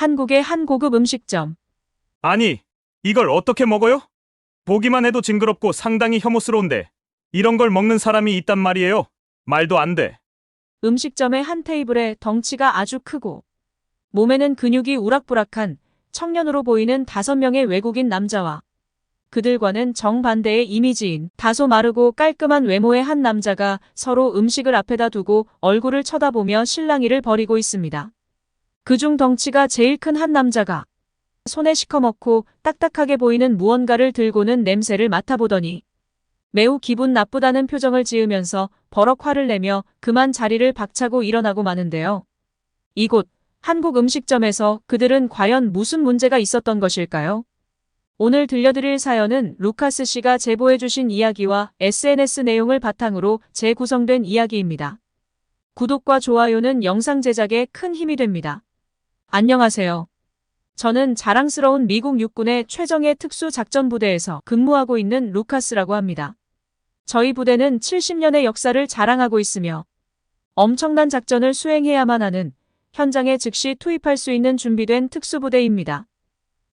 한국의 한 고급 음식점. 아니, 이걸 어떻게 먹어요? 보기만 해도 징그럽고 상당히 혐오스러운데 이런 걸 먹는 사람이 있단 말이에요. 말도 안 돼. 음식점의 한 테이블에 덩치가 아주 크고 몸에는 근육이 우락부락한 청년으로 보이는 5명의 외국인 남자와 그들과는 정반대의 이미지인 다소 마르고 깔끔한 외모의 한 남자가 서로 음식을 앞에다 두고 얼굴을 쳐다보며 실랑이를 벌이고 있습니다. 그중 덩치가 제일 큰 한 남자가 손에 시커멓고 딱딱하게 보이는 무언가를 들고는 냄새를 맡아보더니 매우 기분 나쁘다는 표정을 지으면서 버럭 화를 내며 그만 자리를 박차고 일어나고 마는데요. 이곳 한국 음식점에서 그들은 과연 무슨 문제가 있었던 것일까요? 오늘 들려드릴 사연은 루카스 씨가 제보해주신 이야기와 SNS 내용을 바탕으로 재구성된 이야기입니다. 구독과 좋아요는 영상 제작에 큰 힘이 됩니다. 안녕하세요. 저는 자랑스러운 미국 육군의 최정예 특수작전부대에서 근무하고 있는 루카스라고 합니다. 저희 부대는 70년의 역사를 자랑하고 있으며 엄청난 작전을 수행해야만 하는 현장에 즉시 투입할 수 있는 준비된 특수부대입니다.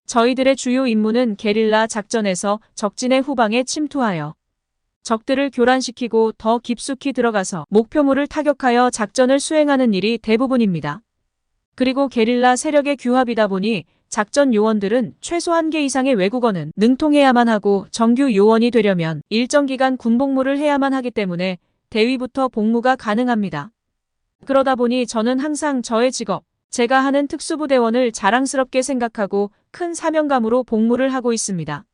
저희들의 주요 임무는 게릴라 작전에서 적진의 후방에 침투하여 적들을 교란시키고 더 깊숙이 들어가서 목표물을 타격하여 작전을 수행하는 일이 대부분입니다. 그리고 게릴라 세력의 규합이다 보니 작전 요원들은 최소 1개 이상의 외국어는 능통해야만 하고 정규 요원이 되려면 일정 기간 군복무를 해야만 하기 때문에 대위부터 복무가 가능합니다. 그러다 보니 저는 항상 저의 직업, 제가 하는 특수부대원을 자랑스럽게 생각하고 큰 사명감으로 복무를 하고 있습니다.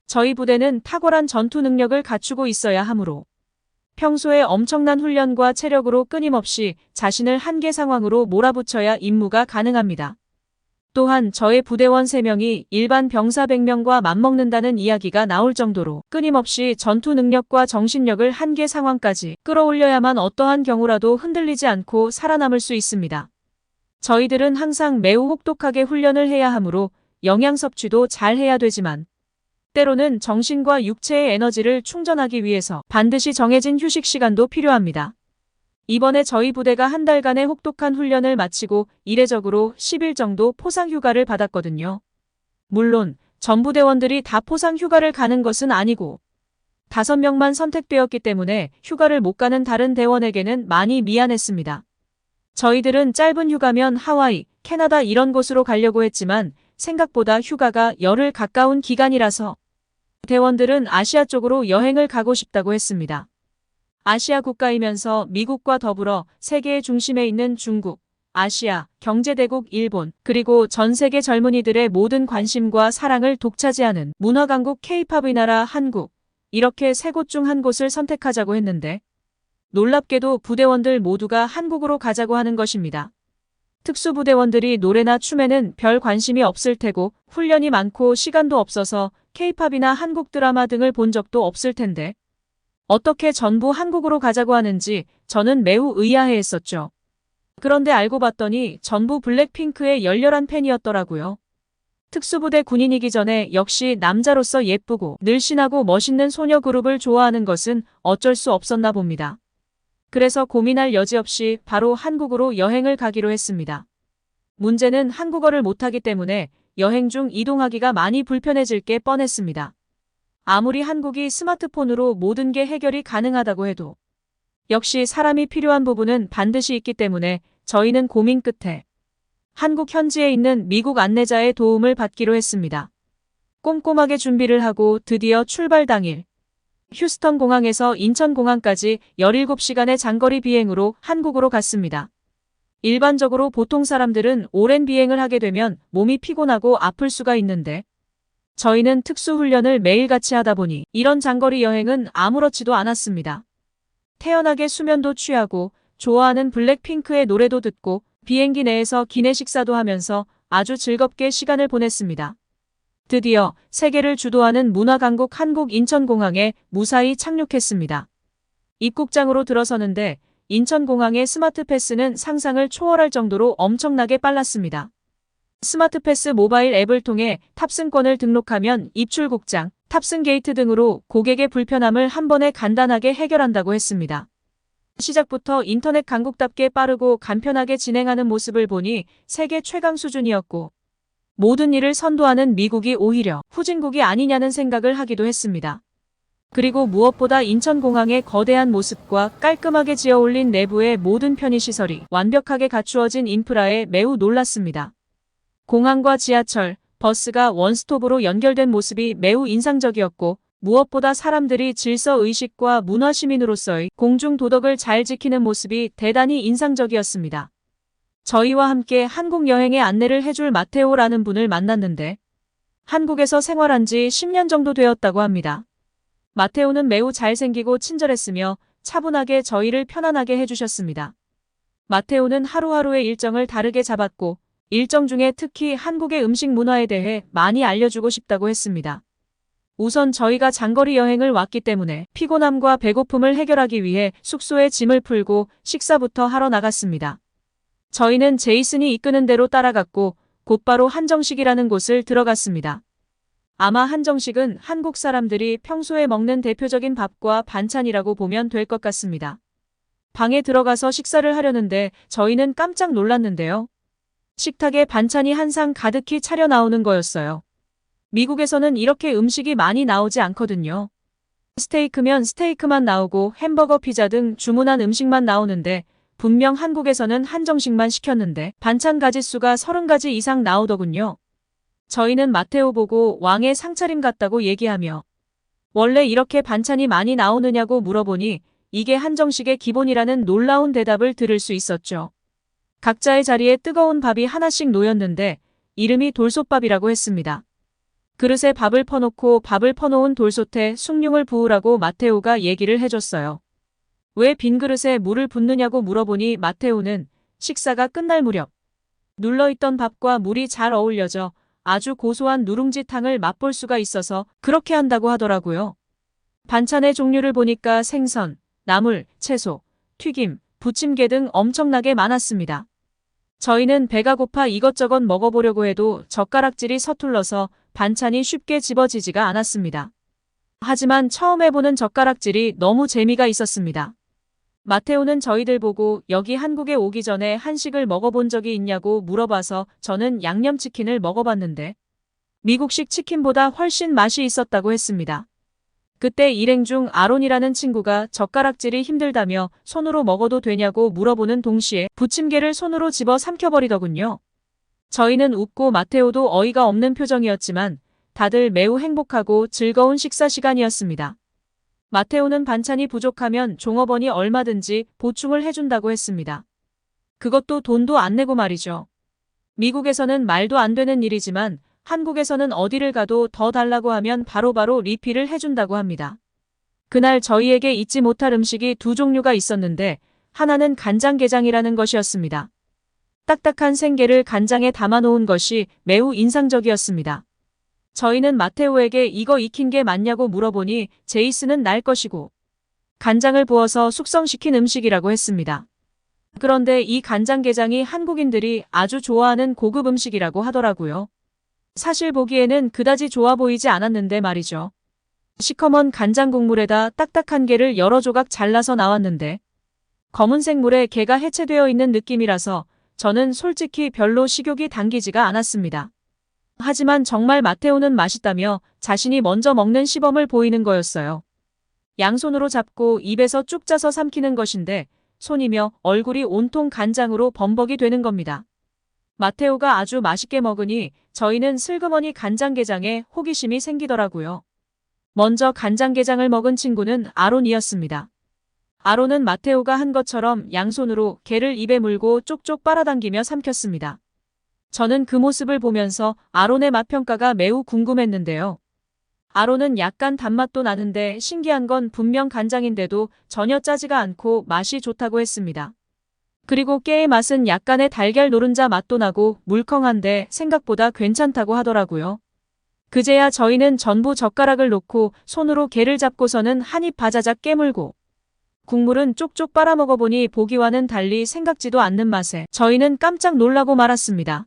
저희 부대는 탁월한 전투 능력을 갖추고 있어야 하므로 평소에 엄청난 훈련과 체력으로 끊임없이 자신을 한계 상황으로 몰아붙여야 임무가 가능합니다. 또한 저의 부대원 3명이 일반 병사 100명과 맞먹는다는 이야기가 나올 정도로 끊임없이 전투 능력과 정신력을 한계 상황까지 끌어올려야만 어떠한 경우라도 흔들리지 않고 살아남을 수 있습니다. 저희들은 항상 매우 혹독하게 훈련을 해야 하므로 영양 섭취도 잘 해야 되지만 때로는 정신과 육체의 에너지를 충전하기 위해서 반드시 정해진 휴식 시간도 필요합니다. 이번에 저희 부대가 한 달간의 혹독한 훈련을 마치고 이례적으로 10일 정도 포상 휴가를 받았거든요. 물론 전 부대원들이 다 포상 휴가를 가는 것은 아니고 5명만 선택되었기 때문에 휴가를 못 가는 다른 대원에게는 많이 미안했습니다. 저희들은 짧은 휴가면 하와이, 캐나다 이런 곳으로 가려고 했지만 생각보다 휴가가 열흘 가까운 기간이라서 대원들은 아시아 쪽으로 여행을 가고 싶다고 했습니다. 아시아 국가이면서 미국과 더불어 세계의 중심에 있는 중국, 아시아, 경제대국 일본, 그리고 전 세계 젊은이들의 모든 관심과 사랑을 독차지하는 문화강국 K-팝의 나라 한국, 이렇게 3곳 중 한 곳을 선택하자고 했는데 놀랍게도 부대원들 모두가 한국으로 가자고 하는 것입니다. 특수부대원들이 노래나 춤에는 별 관심이 없을 테고 훈련이 많고 시간도 없어서 K-팝이나 한국 드라마 등을 본 적도 없을 텐데 어떻게 전부 한국으로 가자고 하는지 저는 매우 의아해했었죠. 그런데 알고 봤더니 전부 블랙핑크의 열렬한 팬이었더라고요. 특수부대 군인이기 전에 역시 남자로서 예쁘고 늘씬하고 멋있는 소녀 그룹을 좋아하는 것은 어쩔 수 없었나 봅니다. 그래서 고민할 여지 없이 바로 한국으로 여행을 가기로 했습니다. 문제는 한국어를 못하기 때문에 여행 중 이동하기가 많이 불편해질 게 뻔했습니다. 아무리 한국이 스마트폰으로 모든 게 해결이 가능하다고 해도 역시 사람이 필요한 부분은 반드시 있기 때문에 저희는 고민 끝에 한국 현지에 있는 미국 안내자의 도움을 받기로 했습니다. 꼼꼼하게 준비를 하고 드디어 출발 당일 휴스턴 공항에서 인천 공항까지 17시간의 장거리 비행으로 한국으로 갔습니다. 일반적으로 보통 사람들은 오랜 비행을 하게 되면 몸이 피곤하고 아플 수가 있는데 저희는 특수훈련을 매일같이 하다 보니 이런 장거리 여행은 아무렇지도 않았습니다. 태연하게 수면도 취하고 좋아하는 블랙핑크의 노래도 듣고 비행기 내에서 기내 식사도 하면서 아주 즐겁게 시간을 보냈습니다. 드디어 세계를 주도하는 문화강국 한국 인천공항에 무사히 착륙했습니다. 입국장으로 들어서는데 인천공항의 스마트 패스는 상상을 초월할 정도로 엄청나게 빨랐습니다. 스마트 패스 모바일 앱을 통해 탑승권을 등록하면 입출국장, 탑승 게이트 등으로 고객의 불편함을 한 번에 간단하게 해결한다고 했습니다. 시작부터 인터넷 강국답게 빠르고 간편하게 진행하는 모습을 보니 세계 최강 수준이었고 모든 일을 선도하는 미국이 오히려 후진국이 아니냐는 생각을 하기도 했습니다. 그리고 무엇보다 인천공항의 거대한 모습과 깔끔하게 지어올린 내부의 모든 편의시설이 완벽하게 갖추어진 인프라에 매우 놀랐습니다. 공항과 지하철, 버스가 원스톱으로 연결된 모습이 매우 인상적이었고 무엇보다 사람들이 질서의식과 문화시민으로서의 공중도덕을 잘 지키는 모습이 대단히 인상적이었습니다. 저희와 함께 한국 여행의 안내를 해줄 마테오라는 분을 만났는데 한국에서 생활한 지 10년 정도 되었다고 합니다. 마테오는 매우 잘생기고 친절했으며 차분하게 저희를 편안하게 해주셨습니다. 마테오는 하루하루의 일정을 다르게 잡았고 일정 중에 특히 한국의 음식 문화에 대해 많이 알려주고 싶다고 했습니다. 우선 저희가 장거리 여행을 왔기 때문에 피곤함과 배고픔을 해결하기 위해 숙소에 짐을 풀고 식사부터 하러 나갔습니다. 저희는 제이슨이 이끄는 대로 따라갔고 곧바로 한정식이라는 곳을 들어갔습니다. 아마 한정식은 한국 사람들이 평소에 먹는 대표적인 밥과 반찬이라고 보면 될 것 같습니다. 방에 들어가서 식사를 하려는데 저희는 깜짝 놀랐는데요. 식탁에 반찬이 한 상 가득히 차려 나오는 거였어요. 미국에서는 이렇게 음식이 많이 나오지 않거든요. 스테이크면 스테이크만 나오고 햄버거, 피자 등 주문한 음식만 나오는데 분명 한국에서는 한정식만 시켰는데 반찬 가짓수가 30가지 이상 나오더군요. 저희는 마테오 보고 왕의 상차림 같다고 얘기하며 원래 이렇게 반찬이 많이 나오느냐고 물어보니 이게 한정식의 기본이라는 놀라운 대답을 들을 수 있었죠. 각자의 자리에 뜨거운 밥이 하나씩 놓였는데 이름이 돌솥밥이라고 했습니다. 그릇에 밥을 퍼놓고 밥을 퍼놓은 돌솥에 숭늉을 부으라고 마테오가 얘기를 해줬어요. 왜 빈 그릇에 물을 붓느냐고 물어보니 마테오는 식사가 끝날 무렵 눌러있던 밥과 물이 잘 어울려져 아주 고소한 누룽지탕을 맛볼 수가 있어서 그렇게 한다고 하더라고요. 반찬의 종류를 보니까 생선, 나물, 채소, 튀김, 부침개 등 엄청나게 많았습니다. 저희는 배가 고파 이것저것 먹어보려고 해도 젓가락질이 서툴러서 반찬이 쉽게 집어지지가 않았습니다. 하지만 처음 해보는 젓가락질이 너무 재미가 있었습니다. 마테오는 저희들 보고 여기 한국에 오기 전에 한식을 먹어본 적이 있냐고 물어봐서 저는 양념치킨을 먹어봤는데 미국식 치킨보다 훨씬 맛이 있었다고 했습니다. 그때 일행 중 아론이라는 친구가 젓가락질이 힘들다며 손으로 먹어도 되냐고 물어보는 동시에 부침개를 손으로 집어 삼켜버리더군요. 저희는 웃고 마테오도 어이가 없는 표정이었지만 다들 매우 행복하고 즐거운 식사 시간이었습니다. 마테오는 반찬이 부족하면 종업원이 얼마든지 보충을 해준다고 했습니다. 그것도 돈도 안 내고 말이죠. 미국에서는 말도 안 되는 일이지만 한국에서는 어디를 가도 더 달라고 하면 바로바로 리필을 해준다고 합니다. 그날 저희에게 잊지 못할 음식이 두 종류가 있었는데 하나는 간장게장이라는 것이었습니다. 딱딱한 생게를 간장에 담아놓은 것이 매우 인상적이었습니다. 저희는 마테오에게 이거 익힌 게 맞냐고 물어보니 제이슨은 날 것이고 간장을 부어서 숙성시킨 음식이라고 했습니다. 그런데 이 간장게장이 한국인들이 아주 좋아하는 고급 음식이라고 하더라고요. 사실 보기에는 그다지 좋아 보이지 않았는데 말이죠. 시커먼 간장 국물에다 딱딱한 게를 여러 조각 잘라서 나왔는데 검은색 물에 게가 해체되어 있는 느낌이라서 저는 솔직히 별로 식욕이 당기지가 않았습니다. 하지만 정말 마테오는 맛있다며 자신이 먼저 먹는 시범을 보이는 거였어요. 양손으로 잡고 입에서 쭉 짜서 삼키는 것인데 손이며 얼굴이 온통 간장으로 범벅이 되는 겁니다. 마테오가 아주 맛있게 먹으니 저희는 슬그머니 간장게장에 호기심이 생기더라고요. 먼저 간장게장을 먹은 친구는 아론이었습니다. 아론은 마테오가 한 것처럼 양손으로 게를 입에 물고 쪽쪽 빨아당기며 삼켰습니다. 저는 그 모습을 보면서 아론의 맛평가가 매우 궁금했는데요. 아론은 약간 단맛도 나는데 신기한 건 분명 간장인데도 전혀 짜지가 않고 맛이 좋다고 했습니다. 그리고 깨의 맛은 약간의 달걀 노른자 맛도 나고 물컹한데 생각보다 괜찮다고 하더라고요. 그제야 저희는 전부 젓가락을 놓고 손으로 게를 잡고서는 한 입 바자작 깨물고 국물은 쪽쪽 빨아먹어보니 보기와는 달리 생각지도 않는 맛에 저희는 깜짝 놀라고 말았습니다.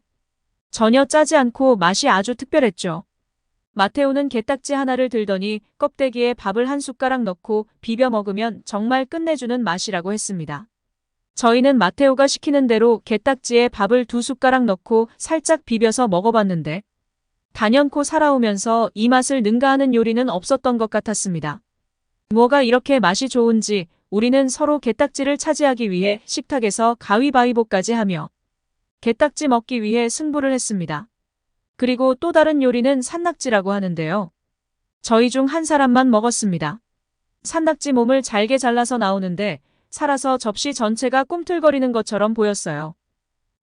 전혀 짜지 않고 맛이 아주 특별했죠. 마테오는 게딱지 하나를 들더니 껍데기에 밥을 한 숟가락 넣고 비벼 먹으면 정말 끝내주는 맛이라고 했습니다. 저희는 마테오가 시키는 대로 게딱지에 밥을 2숟가락 넣고 살짝 비벼서 먹어봤는데 단연코 살아오면서 이 맛을 능가하는 요리는 없었던 것 같았습니다. 뭐가 이렇게 맛이 좋은지 우리는 서로 게딱지를 차지하기 위해 식탁에서 가위바위보까지 하며 게딱지 먹기 위해 승부를 했습니다. 그리고 또 다른 요리는 산낙지라고 하는데요. 저희 중 한 사람만 먹었습니다. 산낙지 몸을 잘게 잘라서 나오는데 살아서 접시 전체가 꿈틀거리는 것처럼 보였어요.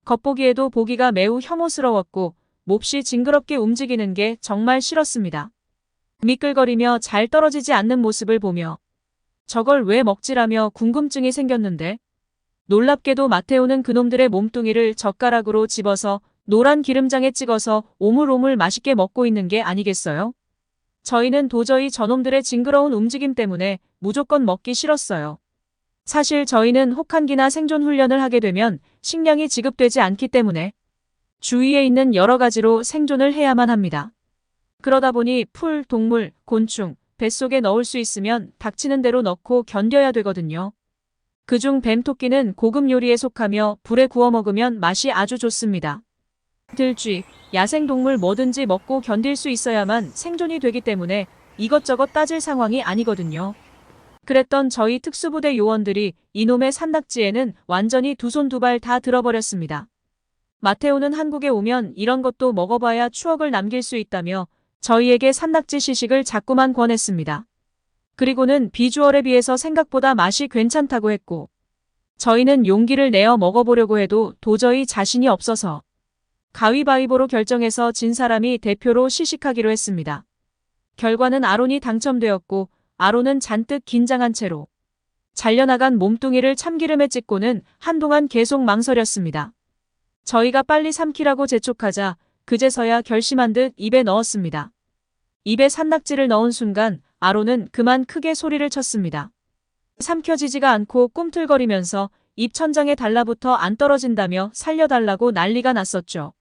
겉보기에도 보기가 매우 혐오스러웠고 몹시 징그럽게 움직이는 게 정말 싫었습니다. 미끌거리며 잘 떨어지지 않는 모습을 보며 저걸 왜 먹지라며 궁금증이 생겼는데 놀랍게도 마테오는 그놈들의 몸뚱이를 젓가락으로 집어서 노란 기름장에 찍어서 오물오물 맛있게 먹고 있는 게 아니겠어요? 저희는 도저히 저놈들의 징그러운 움직임 때문에 무조건 먹기 싫었어요. 사실 저희는 혹한기나 생존 훈련을 하게 되면 식량이 지급되지 않기 때문에 주위에 있는 여러 가지로 생존을 해야만 합니다. 그러다 보니 풀, 동물, 곤충, 뱃속에 넣을 수 있으면 닥치는 대로 넣고 견뎌야 되거든요. 그중 뱀토끼는 고급 요리에 속하며 불에 구워 먹으면 맛이 아주 좋습니다. 들쥐, 야생동물 뭐든지 먹고 견딜 수 있어야만 생존이 되기 때문에 이것저것 따질 상황이 아니거든요. 그랬던 저희 특수부대 요원들이 이놈의 산낙지에는 완전히 두 손 두 발 다 들어버렸습니다. 마테오는 한국에 오면 이런 것도 먹어봐야 추억을 남길 수 있다며 저희에게 산낙지 시식을 자꾸만 권했습니다. 그리고는 비주얼에 비해서 생각보다 맛이 괜찮다고 했고 저희는 용기를 내어 먹어보려고 해도 도저히 자신이 없어서 가위바위보로 결정해서 진 사람이 대표로 시식하기로 했습니다. 결과는 아론이 당첨되었고 아론은 잔뜩 긴장한 채로 잘려나간 몸뚱이를 참기름에 찍고는 한동안 계속 망설였습니다. 저희가 빨리 삼키라고 재촉하자 그제서야 결심한 듯 입에 넣었습니다. 입에 산낙지를 넣은 순간 아론은 그만 크게 소리를 쳤습니다. 삼켜지지가 않고 꿈틀거리면서 입 천장에 달라붙어 안 떨어진다며 살려달라고 난리가 났었죠.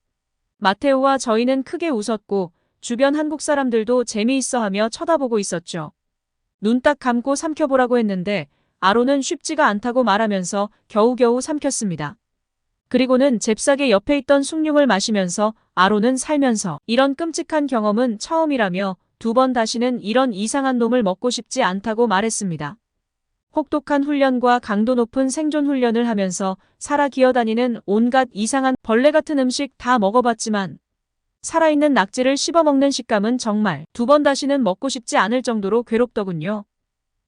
마테오와 저희는 크게 웃었고 주변 한국 사람들도 재미있어하며 쳐다보고 있었죠. 눈 딱 감고 삼켜보라고 했는데 아론은 쉽지가 않다고 말하면서 겨우겨우 삼켰습니다. 그리고는 잽싸게 옆에 있던 숭늉을 마시면서 아론은 살면서 이런 끔찍한 경험은 처음이라며 2번 다시는 이런 이상한 놈을 먹고 싶지 않다고 말했습니다. 혹독한 훈련과 강도 높은 생존 훈련을 하면서 살아 기어다니는 온갖 이상한 벌레 같은 음식 다 먹어봤지만 살아있는 낙지를 씹어먹는 식감은 정말 2번 다시는 먹고 싶지 않을 정도로 괴롭더군요.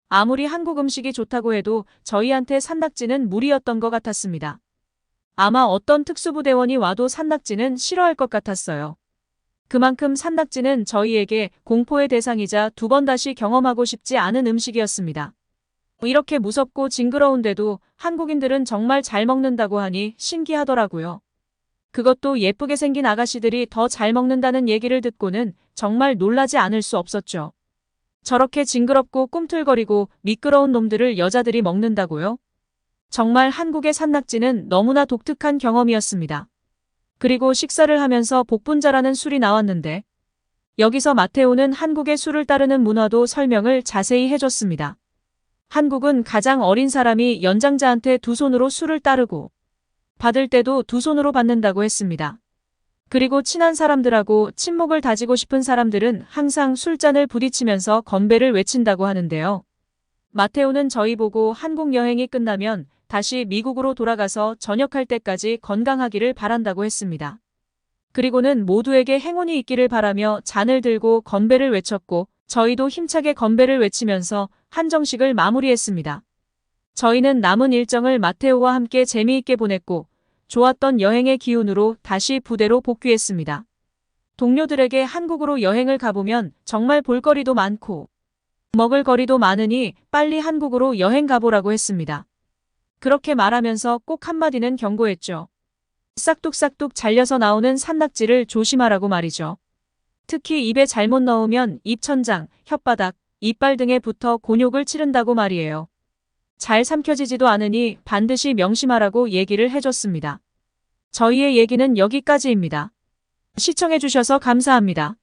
아무리 한국 음식이 좋다고 해도 저희한테 산낙지는 무리였던 것 같았습니다. 아마 어떤 특수부대원이 와도 산낙지는 싫어할 것 같았어요. 그만큼 산낙지는 저희에게 공포의 대상이자 2번 다시 경험하고 싶지 않은 음식이었습니다. 이렇게 무섭고 징그러운데도 한국인들은 정말 잘 먹는다고 하니 신기하더라고요. 그것도 예쁘게 생긴 아가씨들이 더 잘 먹는다는 얘기를 듣고는 정말 놀라지 않을 수 없었죠. 저렇게 징그럽고 꿈틀거리고 미끄러운 놈들을 여자들이 먹는다고요? 정말 한국의 산낙지는 너무나 독특한 경험이었습니다. 그리고 식사를 하면서 복분자라는 술이 나왔는데 여기서 마테오는 한국의 술을 따르는 문화도 설명을 자세히 해줬습니다. 한국은 가장 어린 사람이 연장자한테 2손으로 술을 따르고 받을 때도 2손으로 받는다고 했습니다. 그리고 친한 사람들하고 친목을 다지고 싶은 사람들은 항상 술잔을 부딪히면서 건배를 외친다고 하는데요. 마테오는 저희 보고 한국 여행이 끝나면 다시 미국으로 돌아가서 전역할 때까지 건강하기를 바란다고 했습니다. 그리고는 모두에게 행운이 있기를 바라며 잔을 들고 건배를 외쳤고 저희도 힘차게 건배를 외치면서 한정식을 마무리했습니다. 저희는 남은 일정을 마테오와 함께 재미있게 보냈고 좋았던 여행의 기운으로 다시 부대로 복귀했습니다. 동료들에게 한국으로 여행을 가보면 정말 볼거리도 많고 먹을 거리도 많으니 빨리 한국으로 여행 가보라고 했습니다. 그렇게 말하면서 꼭 한마디는 경고했죠. 싹둑싹둑 잘려서 나오는 산낙지를 조심하라고 말이죠. 특히 입에 잘못 넣으면 입천장, 혓바닥, 이빨 등에 붙어 곤욕을 치른다고 말이에요. 잘 삼켜지지도 않으니 반드시 명심하라고 얘기를 해줬습니다. 저희의 얘기는 여기까지입니다. 시청해주셔서 감사합니다.